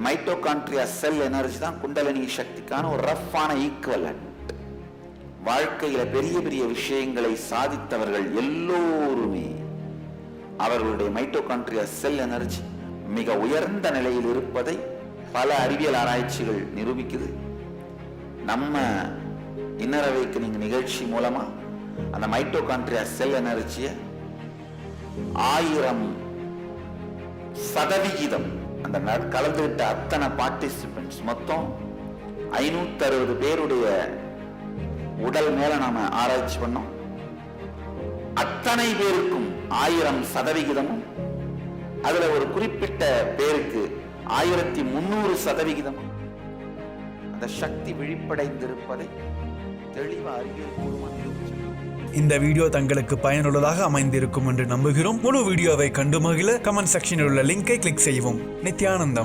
Mitochondria செல் energy தான் குண்டலினி சக்திக்கான ஒரு ரஃப்பான equivalent. வாழ்க்கையில பெரிய பெரிய விஷயங்களை சாதித்தவர்கள் எல்லோருமே அவர்களுடைய மைட்டோகாண்ட்ரியா செல் எனர்ஜி மிக உயர்ந்த நிலையில் இருப்பதை பல அறிவியல் ஆராய்ச்சிகள் நிரூபிக்குது. நம்ம இன்னர் அவேக்கனிங் நிகழ்ச்சி மூலமா அந்த மைட்டோகாண்ட்ரியா செல் எனர்ஜியை 1000% அந்த கலந்துகிட்ட அத்தனை பார்ட்டிசிபென்ட்ஸ் மொத்தம் 560 பேருடைய உடல் மேல நாம ஆராய்ச்சி பண்ணோம். அத்தனை பேருக்கும் 1000% அதுல ஒரு குறிப்பிட்ட பேருக்கு 1300% அந்த சக்தி விழிப்படைந்திருப்பதை தெளிவா அறிவியல் பூர்வமாக நிரூபிச்சு. இந்த வீடியோ தங்களுக்கு பயனுள்ளதாக அமைந்திருக்கும் என்று நம்புகிறோம். முழு வீடியோவை கண்டு மகிழ கமெண்ட் செக்ஷனில் உள்ள லிங்கை கிளிக் செய்வோம். நித்யானந்தம்.